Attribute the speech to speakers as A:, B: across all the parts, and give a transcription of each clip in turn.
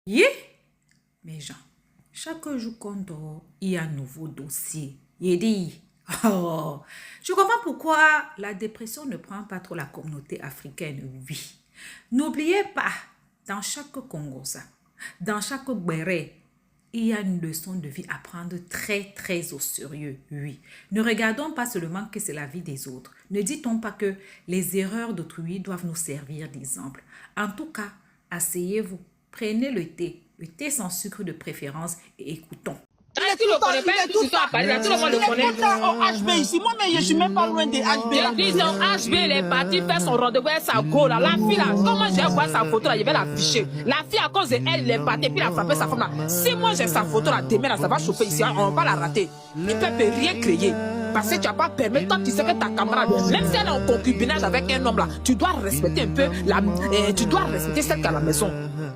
A: Yeah, mes gens, chaque jour qu'on dort, il y a un nouveau dossier. Il dit, oh, je comprends pourquoi la dépression ne prend pas trop la communauté africaine, oui. N'oubliez pas, dans chaque Congosa, dans chaque Béré, il y a une leçon de vie à prendre très au sérieux, oui. Ne regardons pas seulement que c'est la vie des autres. Ne dit-on pas que les erreurs d'autrui doivent nous servir d'exemple. En tout cas, asseyez-vous, prenez le thé sans sucre de préférence et écoutons.
B: Tu le connais pas, tu à Paris, là, tout le monde le connaît.
C: Il est tout le temps au HB ici. Moi-même, je suis même pas loin des HB. Là.
B: Disons, HB, il est parti faire son rendez-vous avec sa go, là. La fille, là, comment je vais voir sa photo, là, je vais l'afficher. La fille, à cause de elle, il est parti, puis il a frappé sa femme, là. Si moi, j'ai sa photo, là, demain, là, ça va chauffer ici, on va la rater. Tu peux rien créer. Parce que tu n'as pas permis, toi, tu sais que ta camarade, même si elle est en concubinage avec un homme, là, tu dois respecter un peu, tu dois respecter celle qui est à la maison.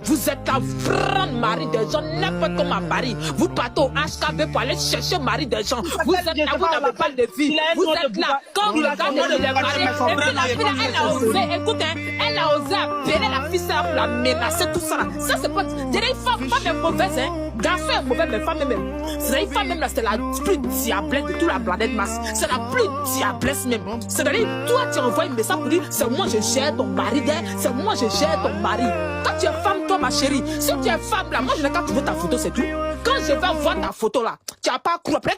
B: Vous êtes la grande mari des gens, n'importe comment à Paris. Vous partez au HKB pour aller chercher mari des gens. Vous êtes là, vous n'avez pas de vie. Vous êtes là, quand vous regardez les maris, et puis la fille, elle a osé, écoute, elle a osé appeler la fille, ça pour la menacer, tout ça là. Ça, c'est pas, une femme est mauvaise, hein. Garçon est mauvais, mais femme même. C'est une femme même là, c'est la plus diablesse de toute la planète Mars. C'est la plus diablesse même. C'est-à-dire, toi, tu envoies un message pour dire, c'est moi, je gère ton mari, c'est moi, je gère ton mari. Quand tu es femme, toi, ma chérie, si tu es femme là, moi, je n'ai qu'à trouver ta photo, c'est tout. Quand je vais voir ta photo là, tu n'as pas cru. Après,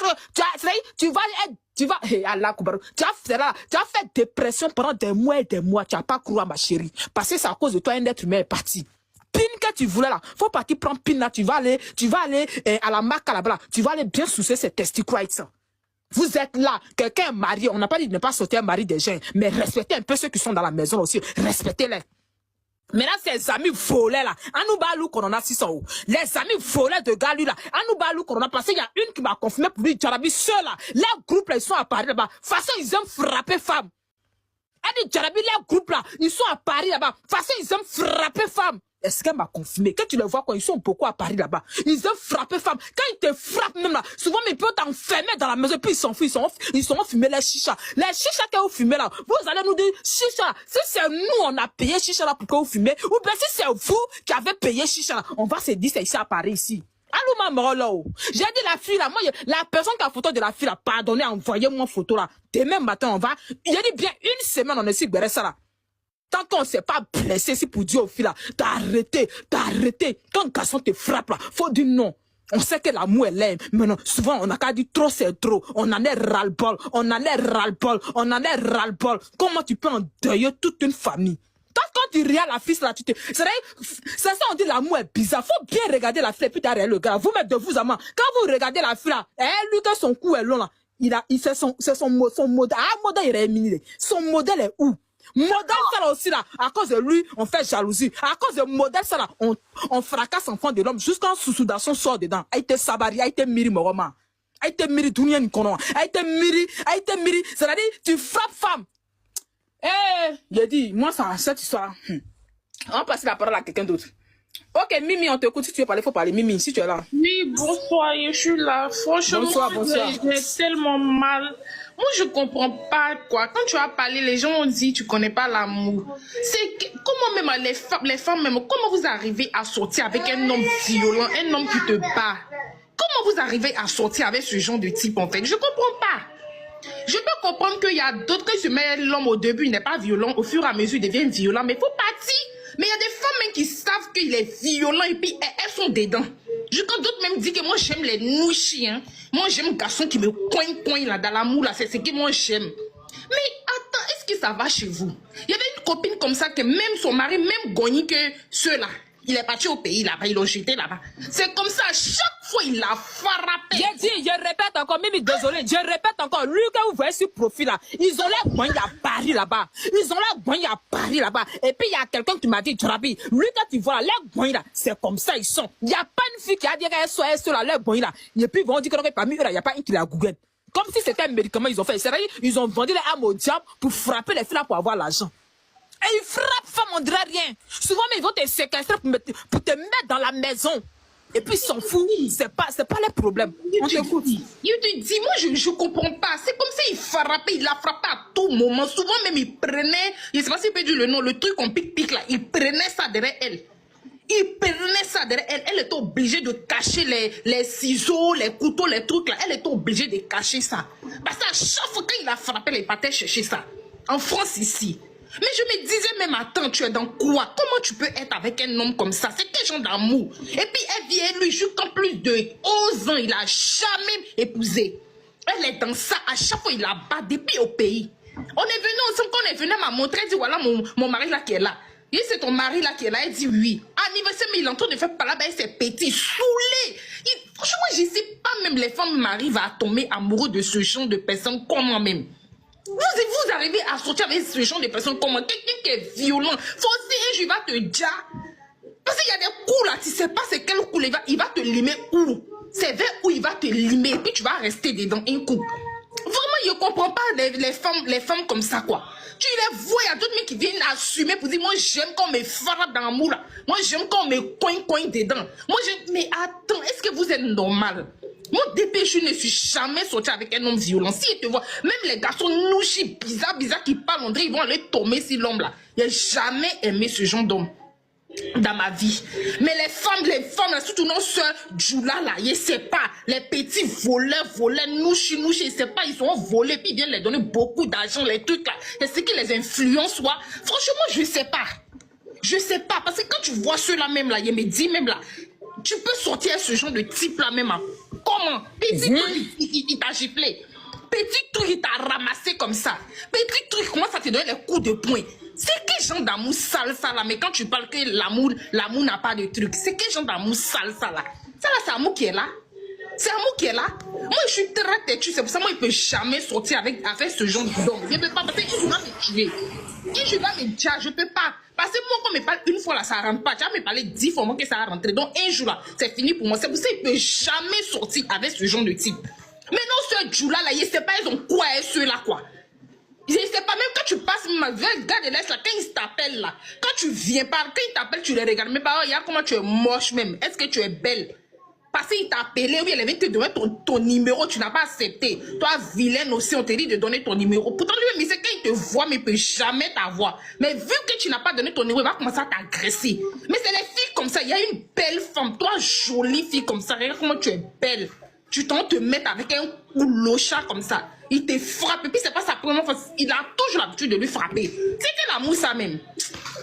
B: tu vas être. Tu vas, Allah, tu as fait dépression pendant des mois et des mois. Tu n'as pas cru à ma chérie. Parce que c'est à cause de toi, un être humain est parti. Pin que tu voulais là, faut partir prendre pin là, tu vas aller à la marque là-bas, tu vas aller bien soucier ces testicules. Vous êtes là, quelqu'un est marié, on n'a pas dit de ne pas sauter un mari des gens, mais respectez un peu ceux qui sont dans la maison aussi, respectez-les. Maintenant, ces amis volés là, Anoubalou qu'on en a 600 euros. Les amis volés de Galu là, Anoubalou qu'on en a passé, il y a une qui m'a confirmé pour lui, Djarabi, ceux là, les groupes là, ils sont à Paris là-bas, façon ils aiment frapper femmes. Elle dit Djarabi, les groupes là, ils sont à Paris là-bas, façon ils aiment frapper femmes. Est-ce qu'elle m'a confirmé? Que tu les vois quand ils sont beaucoup à Paris là-bas. Ils aiment frapper femmes. Quand ils te frappent même là, souvent ils peuvent t'enfermer dans la maison, puis ils s'en foutent, ils sont fumer les chichas. Les chichas que vous fumez là, vous allez nous dire, chicha, si c'est nous on a payé chicha là pour que vous fumez, ou bien si c'est vous qui avez payé chicha là, on va se dire c'est ici à Paris ici. Allô ma là. J'ai dit la fille là, moi la personne qui a photo de la fille là, pardonnez, envoyez-moi une photo là. Demain matin on va, j'ai dit bien une semaine on est sur ça là. Tant qu'on ne s'est pas blessé, si pour dire aux filles là, t'as arrêté. Quand un garçon te frappe là, faut dire non. On sait que l'amour est l'aime, mais non, souvent on a qu'à dire trop c'est trop. On en est ras-le-bol, Comment tu peux endeuiller toute une famille? Quand tu regardes la fille là, c'est ça on dit l'amour est bizarre. Faut bien regarder la fille et puis derrière le gars. Vous mettez de vous à main. Quand vous regardez la fille là, lui que son cou est long là, c'est son modèle. Ah, modèle il est éliminé. Son modèle est où? Modèle ça là aussi là, à cause de lui, on fait jalousie. À cause de modèle ça là, on fracasse enfant de l'homme jusqu'en sous-soudation sort dedans. A été sabari, a été miri moroma. A été miri dunia nikono. A été miri. C'est-à-dire, tu frappes femme. J'ai dit, moi ça, cette histoire. On va passer la parole à quelqu'un d'autre. Ok, Mimi, on t'écoute. Si tu veux parler, faut parler. Mimi, si tu es là.
D: Oui, bonsoir, je suis là. Franchement,
C: bonsoir.
D: j'ai tellement mal. Moi, je comprends pas, quoi. Quand tu as parlé, les gens ont dit, tu connais pas l'amour. Comment même les femmes même, comment vous arrivez à sortir avec un homme violent, un homme qui te bat? Comment vous arrivez à sortir avec ce genre de type, en fait? Je comprends pas. Je peux comprendre qu'il y a d'autres que se met l'homme au début, il n'est pas violent. Au fur et à mesure, il devient violent, mais il faut partir. Mais il y a des femmes même qui savent qu'il est violent et puis elles sont dedans. Quand d'autres même disent que moi j'aime les nouchis, hein. Moi j'aime un garçon qui me coigne là dans l'amour là, c'est ce que moi j'aime. Mais attends, est-ce que ça va chez vous? Il y avait une copine comme ça que même son mari, même gagné que ceux-là. Il est parti au pays là-bas, ils l'ont jeté là-bas. C'est comme ça, chaque fois il l'a frappé.
B: J'ai dit, je répète encore, Mimi, désolé, je répète encore, lui que vous voyez sur profil là, ils ont l'air gagné à Paris là-bas. Et puis il y a quelqu'un qui m'a dit, Djarabi, lui que tu vois là, les gagné là, c'est comme ça ils sont. Il n'y a pas une fille qui a dit qu'elle soit là, les gagné là. Et puis ils vont dire que parmi eux là, il n'y a pas une qui l'a googlé. Comme si c'était un médicament ils ont fait. C'est-à-dire, ils ont vendu les âmes au diable pour frapper les filles là pour avoir l'argent. Et ils frappent femme, on dirait rien. Souvent, mais ils vont te séquestrer pour te mettre dans la maison. Et puis, ils s'en foutent. C'est pas les problèmes. On t'écoute.
D: Il te dit, moi, je comprends pas. C'est comme ça, il l'a frappé à tout moment. Souvent, même, il prenait, je sais pas si je peux dire le nom, le truc qu'on pique là, il prenait ça derrière elle. Il prenait ça derrière elle. Elle était obligée de cacher les ciseaux, les couteaux, les trucs là. Elle était obligée de cacher ça. Parce qu'à chaque fois qu'il a frappé, il partait chercher ça. En France ici. Mais je me disais même, attends, tu es dans quoi? Comment tu peux être avec un homme comme ça? C'est quel genre d'amour? Et puis elle vient lui jusqu'en plus de 11 ans. Il a jamais épousé. Elle est dans ça. À chaque fois, il la bat depuis au pays. On est venu ensemble. Quand on est venu, elle m'a montré. Elle dit, voilà mon mari là qui est là. Et c'est ton mari là qui est là. Elle dit oui. Anniversaire, mais il est en train de faire par là. Ben, c'est petit, saoulé. Franchement, je ne sais pas même les femmes m'arrivent à tomber amoureux de ce genre de personnes comme moi-même. Vous arrivez à sortir avec ce genre de personnes comme moi. Quelqu'un qui est violent. Faut je vais te dire. Parce qu'il y a des coups là. Tu ne sais pas c'est quel coup il va te limer où. C'est vers où il va te limer. Et puis tu vas rester dedans un coup. Vraiment, je ne comprends pas les femmes comme ça, quoi. Tu les vois, il y a d'autres mecs qui viennent assumer pour dire, moi j'aime quand on me frappe dans l'amour là. Moi j'aime quand on me coin dedans. Moi j'aime. Mais attends, est-ce que vous êtes normal? Moi, depuis je ne suis jamais sorti avec un homme violent. Si ils te voient, même les garçons nouchis, bizarres qui parlent, on dirait ils vont aller tomber sur l'homme là. Je n'ai jamais aimé ce genre d'homme dans ma vie. Mais les femmes là, surtout nos soeurs, Djoula là, je ne sais pas, les petits voleurs, nouchis, je ne sais pas, ils sont volés, puis ils viennent les donner beaucoup d'argent, les trucs là. C'est ce qui les influence, quoi. Franchement, je ne sais pas. Je ne sais pas, parce que quand tu vois ceux-là même là, je me dis même là, tu peux sortir ce genre de type là même. Hein. Comment? Petit truc, il t'a giflé. Petit truc, il t'a ramassé comme ça. Petit truc, comment ça te donne les coups de poing? C'est quel genre d'amour sale ça là? Mais quand tu parles que l'amour n'a pas de truc, c'est quel genre d'amour sale ça là? Ça là, c'est l'amour qui est là. C'est l'amour qui est là. Moi, je suis très têtue. C'est pour ça que moi, il ne peut jamais sortir avec ce genre d'homme. Je ne peux pas, parce qu'il va me tuer. Si je vais me dire, je ne peux pas. Parce que moi, quand on me parle une fois là, ça ne rentre pas. Tu vas me parler 10 fois moi que ça va rentrer. Donc, un jour là, c'est fini pour moi. C'est pour ça qu'il ne peut jamais sortir avec ce genre de type. Mais non, ce jour-là, je ne sais pas, ils ont quoi, ceux-là, quoi. Je ne sais pas, même quand tu passes, regarde les laisse là, quand ils t'appellent là, quand tu viens pas, quand ils t'appellent, tu les regardes. Mais pas, regarde comment tu es moche même. Est-ce que tu es belle? Parce qu'il t'a appelé, oui, elle vient te donner ton numéro, tu n'as pas accepté. Toi, vilaine aussi, on te dit de donner ton numéro. Pourtant, lui, mais c'est quand il te voit, mais il ne peut jamais t'avoir. Mais vu que tu n'as pas donné ton numéro, il va commencer à t'agresser. Mais c'est les filles comme ça. Il y a une belle femme, toi, jolie fille comme ça. Regarde comment tu es belle. Tu t'en te mettre avec un coulocha comme ça. Il te frappe. Et puis, c'est pas sa première fois. Il a toujours l'habitude de lui frapper. C'est que l'amour, ça même.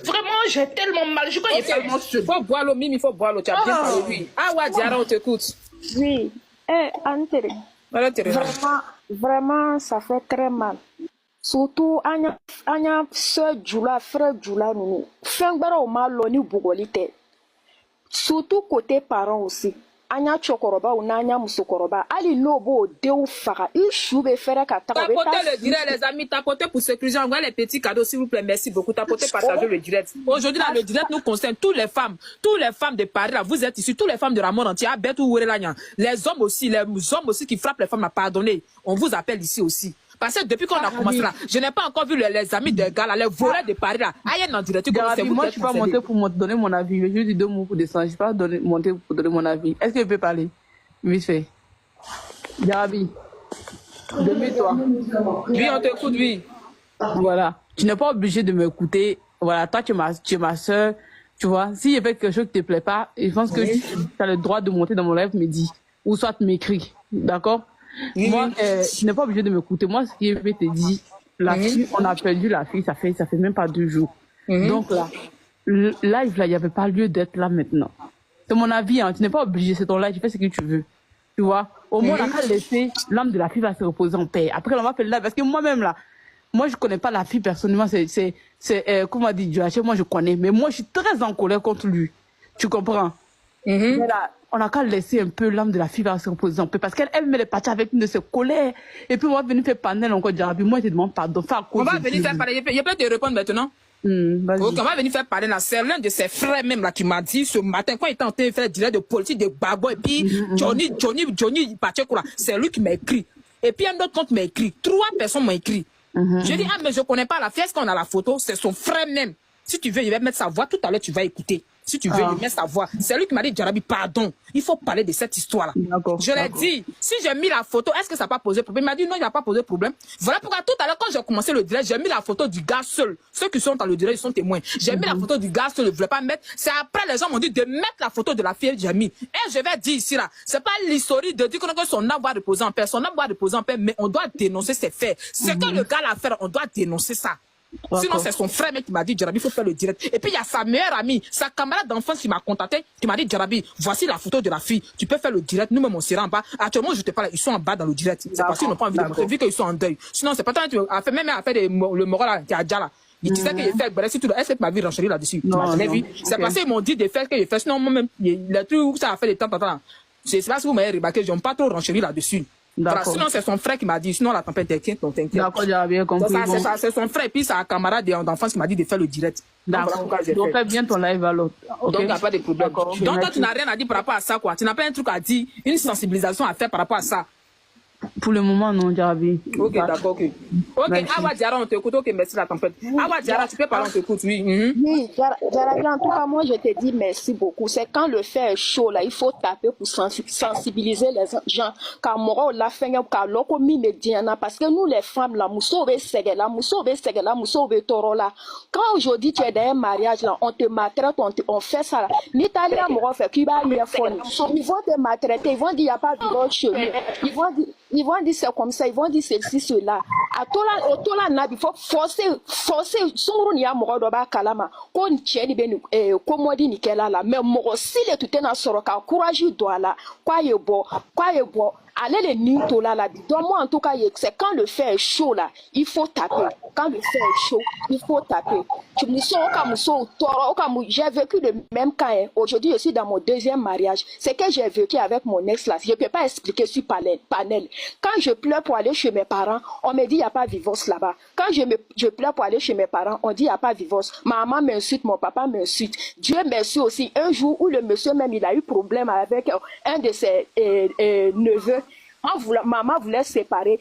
D: Vraiment, j'ai tellement mal. Je crois qu'il est tellement seul.
B: Il faut boire l'eau, Mimi, il faut boire l'eau. Tu as bien parlé, oui. Ah ouais, Diara, on t'écoute.
E: Oui. Antere.
B: Voilà, Teresa.
E: Vraiment, ça fait très mal. Surtout, Anya, soeur Djoula, frère Djoula, nous. Fengbara au mal, l'oni bougolite. Surtout côté parents aussi. Anya Chokoroba ou Nanya Musokoroba. Ali Lobo, Deu Fara. Il choube faire kata.
B: Tapotez le direct, les amis. Tapotez pour sécuriser. Envoyez les petits cadeaux, s'il vous plaît. Merci beaucoup. Tapotez, partagez le direct. Aujourd'hui, dans le direct, nous concerne toutes les femmes de Paris. Là, vous êtes ici. Toutes les femmes de la monde entière. Les hommes aussi qui frappent les femmes à pardonner. On vous appelle ici aussi. Parce que depuis qu'on a commencé là, je n'ai pas encore vu les amis des gars là, les voleurs de Paris là. Aïe, non, direct.
C: Moi, je ne suis pas monté pour donner mon avis. Je dis 2 mots pour descendre. Je ne suis pas monté pour donner mon avis. Est-ce que je peux parler? Vite fait. Jarabi, demi-toi.
B: Oui, on t'écoute, oui.
C: Voilà. Tu n'es pas obligé de m'écouter. Voilà, toi, tu es ma soeur. Tu vois, si je fais quelque chose qui ne te plaît pas, je pense que tu as le droit de monter dans mon live, me dire. Ou soit m'écrire. D'accord? Moi, tu n'es pas obligé de m'écouter. Moi, ce que je vais te dire, la fille, on a perdu la fille, ça fait même pas 2 jours. Donc là, le live là, il n'y avait pas lieu d'être là maintenant. C'est mon avis, hein. Tu n'es pas obligé, c'est ton live, tu fais ce que tu veux. Tu vois? Au moins, on a qu'à laisser l'âme de la fille va se reposer en paix. Après, on va faire le live. Parce que moi-même là, moi, je connais pas la fille personnellement, comment on dit, moi, je connais. Mais moi, je suis très en colère contre lui. Tu comprends? Mais là, on a qu'à laisser un peu l'âme de la fille va se reposer en paix. Parce qu'elle elle est partie avec une de ses colères. Et puis, on va venir faire panel encore. Moi, je te demande pardon.
B: On va venir faire parler. Je peux te répondre maintenant? Ok, on va venir faire parler là. C'est l'un de ses frères même là qui m'a dit ce matin, quand il était en train de faire direct de politique, de bago, et puis Johnny, c'est lui qui m'a écrit. Et puis un autre compte m'a écrit. 3 personnes m'ont écrit. Je dis, ah, mais je connais pas la fille, est-ce qu'on a la photo? C'est son frère même. Si tu veux, je vais mettre sa voix. Tout à l'heure, tu vas écouter. Si tu veux, je mets sa voix. C'est lui qui m'a dit, Jarabi, pardon. Il faut parler de cette histoire-là. Je l'ai dit. Si j'ai mis la photo, est-ce que ça n'a pas posé problème? Il m'a dit, non, il n'a pas posé problème. Voilà pourquoi tout à l'heure, quand j'ai commencé le direct, j'ai mis la photo du gars seul. Ceux qui sont dans le direct, ils sont témoins. J'ai mis la photo du gars seul. Je ne voulais pas mettre. C'est après, les gens m'ont dit de mettre la photo de la fille que j'ai mis. Et je vais dire ici, là, c'est pas l'historique de dire que son âme va reposer en paix. Son âme va reposer en paix, mais on doit dénoncer ses faits. Ce que le gars l'a fait, on doit dénoncer ça. Sinon, c'est son frère qui m'a dit, Jarabi, il faut faire le direct. Et puis, il y a sa meilleure amie, sa camarade d'enfance qui m'a contacté, qui m'a dit, Jarabi, voici la photo de la fille. Tu peux faire le direct. Nous-mêmes, on sera en bas. Actuellement, je te parle, ils sont en bas dans le direct. C'est parce qu'ils n'ont pas envie de montrer, vu qu'ils sont en deuil. Sinon, c'est pas tant, même à faire le moral là, qui a déjà là. Il disait qu'il fait, est-ce que tu m'as vu renchérir là-dessus? C'est parce qu'ils m'ont dit de faire ce que j'ai fait. Sinon, moi-même, le truc où ça a fait des temps, c'est parce que vous m'avez remarqué, je n'ai pas trop renchéri là-dessus. Voilà, sinon, c'est son frère qui m'a dit, sinon la tempête t'inquiète, donc t'inquiète.
C: D'accord, j'ai bien compris.
B: C'est son frère, et puis sa camarade d'enfance qui m'a dit de faire le direct.
C: D'accord. Donc, fais bien ton live alors.
B: Donc, il n'y a pas de problème. Donc, toi, tu n'as rien à dire par rapport à ça, quoi. Tu n'as pas un truc à dire, une sensibilisation à faire par rapport à ça.
C: Pour le moment, non, Jarabi.
B: Ok, d'accord, ok. Ok, Awa Diarra, on t'écoute. Ok, merci la tempête. Awa Diarra, tu peux parler, on t'écoute, oui.
E: Oui, Jarabi, en tout cas, moi, je te dis merci beaucoup. C'est quand le fait est chaud, là, il faut taper pour sensibiliser les gens. Car moi, la fin, car l'oko mi me diana, parce que nous, les femmes, là, moussove segela, moussove toro, là. Quand aujourd'hui, tu es dans un mariage, là, on te maltraite, on fait ça, là. L'Italien, moi, fait qu'il va aller phone. Ils vont te maltraiter, ils vont dire, il n'y a pas de viol chez nous. Ils vont dire c'est comme ça, ils vont dire ceci, cela. À tola nabi, il faut forcer, songru ni amoro doba kalama. Kon tieni benu, komodi ni kela la. Mais moro si le tout est soroka, courage doit là. Quoi ye bo. Allez les ninto là, donne-moi en tout cas, c'est quand le fait est chaud là, il faut taper. Quand le fait est chaud, il faut taper. J'ai vécu le même cas. Hein. Aujourd'hui, je suis dans mon deuxième mariage. C'est que j'ai vécu avec mon ex là. Je ne peux pas expliquer sur panel. Quand je pleure pour aller chez mes parents, on me dit il n'y a pas de divorce là-bas. Quand je pleure pour aller chez mes parents, on dit il n'y a pas de divorce. Ma maman m'insulte, mon papa m'insulte. Dieu merci aussi. Un jour où le monsieur même, il a eu problème avec un de ses neveux. Maman voulait se séparer.